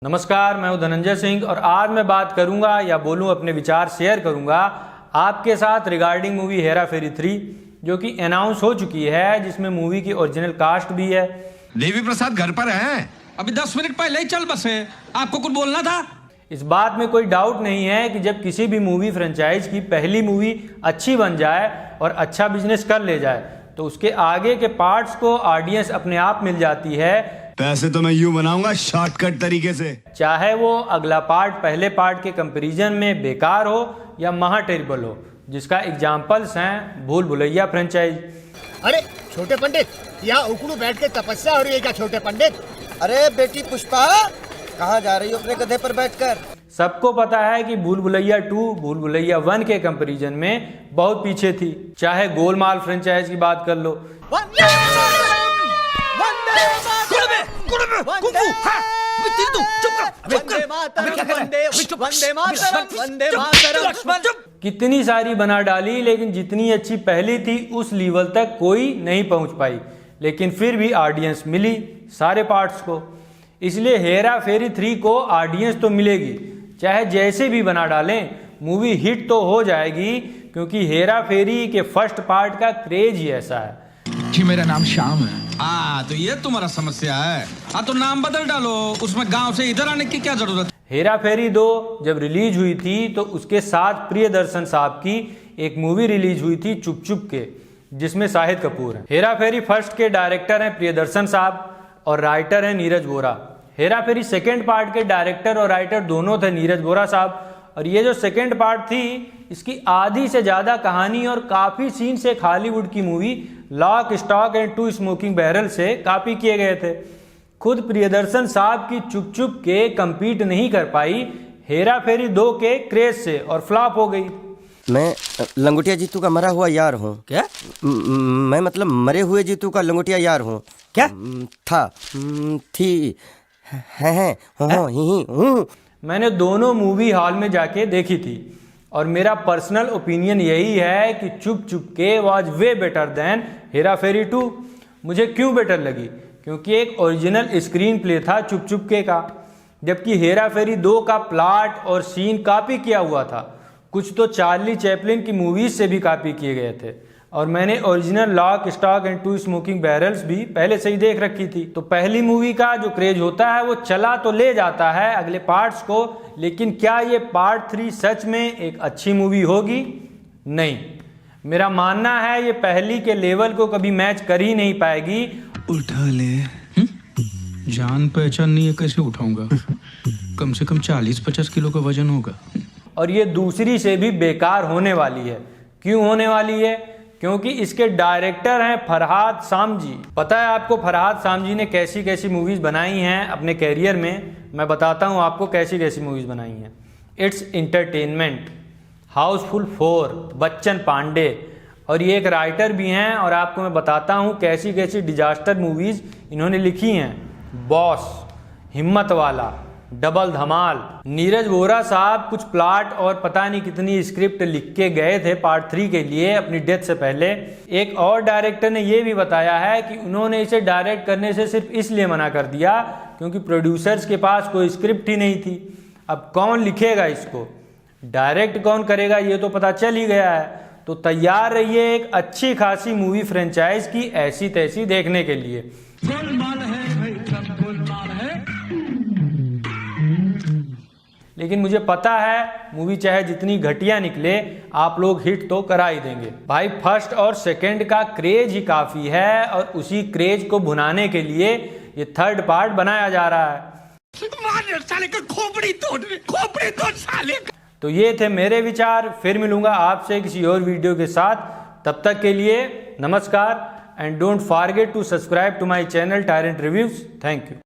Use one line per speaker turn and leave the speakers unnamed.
नमस्कार, मैं हूं धनंजय सिंह और आज मैं बात करूंगा या बोलूं अपने विचार शेयर करूंगा आपके साथ रिगार्डिंग मूवी हेरा फेरी 3 जो कि अनाउंस हो चुकी है, जिसमें मूवी की ओरिजिनल कास्ट भी है।
देवी प्रसाद घर पर हैं?
अभी 10 मिनट पहले ही चल बसे। आपको कुछ बोलना था?
इस बात में कोई डाउट नहीं है कि जब किसी भी मूवी फ्रेंचाइज की पहली मूवी अच्छी बन जाए और अच्छा बिजनेस कर ले जाए तो उसके आगे के पार्ट्स को ऑडियंस अपने आप मिल जाती है।
पैसे तो मैं यूं बनाऊंगा शॉर्टकट तरीके से,
चाहे वो अगला पार्ट पहले पार्ट के कंपैरिजन में बेकार हो या महा टेरिबल हो, जिसका एग्जाम्पल्स हैं भूल भुलैया फ्रेंचाइज।
अरे छोटे पंडित, यहाँ उकड़ू बैठ के तपस्या हो रही है क्या छोटे पंडित?
अरे बेटी पुष्पा, कहाँ जा रही हो अपने गधे पर बैठकर?
सबको पता है कि भूल भुलैया 2 भूल भुलैया 1 के कंपैरिजन में बहुत पीछे थी। चाहे गोलमाल फ्रेंचाइज की बात कर लो, कितनी सारी बना डाली, लेकिन जितनी अच्छी पहली थी उस लेवल तक कोई नहीं पहुंच पाई। लेकिन फिर भी ऑडियंस मिली सारे पार्ट्स को, इसलिए हेरा फेरी 3 को ऑडियंस तो मिलेगी। चाहे जैसे भी बना डालें, मूवी हिट तो हो जाएगी, क्योंकि हेरा फेरी के फर्स्ट पार्ट का क्रेज ही ऐसा है।
जी मेरा नाम श्याम है। तो ये तुम्हारा समस्या है। तो नाम बदल डालो, उसमें गांव से इधर आने की क्या जरूरत है?
हेरा फेरी 2 जब रिलीज हुई थी तो उसके साथ प्रियदर्शन साहब की एक मूवी रिलीज हुई थी चुप चुप के, जिसमें शाहिद कपूर है। हेरा फेरी फर्स्ट के डायरेक्टर हैं प्रियदर्शन साहब और राइटर हैं नीरज वोरा। हेरा फेरी सेकेंड पार्ट के डायरेक्टर और राइटर दोनों थे नीरज वोरा साहब। और ये जो सेकेंड पार्ट थी, इसकी आधी से ज़्यादा कहानी और काफ़ी सीन से हॉलीवुड की movie lock stock and 2 smoking barrel से कॉपी किए गए थे। खुद प्रियदर्शन साहब की चुप चुप के कम्पीट नहीं कर पाई हेरा फेरी 2 के क्रेज से और फ्लॉप हो गई।
मैं लंगोटिया जीतू का मरा हुआ यार हूँ। क्या? मैं मतलब मरे हुए जीतू का लंगोटिया यार हूँ। क्या था? थी है हूँ।
मैंने दोनों मूवी हॉल में जाके देखी थी और मेरा पर्सनल ओपिनियन यही है कि Chup Chup Ke was way better than Hera Pheri 2। मुझे क्यों बेटर लगी? क्योंकि एक ओरिजिनल स्क्रीन प्ले था चुप चुप के का, जबकि हेरा फेरी 2 का प्लॉट और सीन कॉपी किया हुआ था। कुछ तो चार्ली चैपलिन की मूवीज से भी कॉपी किए गए थे। और मैंने original lock stock and 2 smoking barrels भी पहले से ही देख रखी थी। तो पहली मूवी का जो क्रेज होता है वो चला तो ले जाता है अगले पार्ट्स को, लेकिन क्या ये पार्ट 3 सच में एक अच्छी मूवी होगी? नहीं, मेरा मानना है ये पहली के लेवल को कभी मैच कर ही नहीं पाएगी।
उठा ले। जान पहचान नहीं है, कैसे उठाऊंगा? कम से कम 40-50 किलो का वजन होगा।
और ये दूसरी से भी बेकार होने वाली है। क्यों होने वाली है? क्योंकि इसके डायरेक्टर हैं फरहाद सामजी। पता है आपको फरहाद सामजी ने कैसी कैसी मूवीज़ बनाई हैं अपने कैरियर में? मैं बताता हूँ आपको कैसी कैसी मूवीज़ बनाई हैं। इट्स एंटरटेनमेंट, हाउसफुल 4, बच्चन पांडे, और ये एक राइटर भी हैं। और आपको मैं बताता हूँ कैसी कैसी डिजास्टर मूवीज़ इन्होंने लिखी हैं। बॉस, हिम्मत वाला, डबल धमाल। नीरज वोरा साहब कुछ प्लॉट और पता नहीं कितनी स्क्रिप्ट लिख के गए थे पार्ट 3 के लिए अपनी डेथ से पहले। एक और डायरेक्टर ने यह भी बताया है कि उन्होंने इसे डायरेक्ट करने से सिर्फ इसलिए मना कर दिया क्योंकि प्रोड्यूसर्स के पास कोई स्क्रिप्ट ही नहीं थी। अब कौन लिखेगा इसको, डायरेक्ट कौन करेगा, ये तो पता चल ही गया है। तो तैयार रहिए एक अच्छी खासी मूवी फ्रेंचाइज की ऐसी तैसी देखने के लिए। लेकिन मुझे पता है मूवी चाहे जितनी घटिया निकले, आप लोग हिट तो करा ही देंगे। भाई फर्स्ट और सेकंड का क्रेज ही काफी है और उसी क्रेज को भुनाने के लिए ये थर्ड पार्ट बनाया जा रहा है।
साले का खोपड़ी तोड़ साले।
तो ये थे मेरे विचार। फिर मिलूंगा आपसे किसी और वीडियो के साथ। तब तक के लिए नमस्कार and don't forget to subscribe to my channel tyrant reviews. Thank you.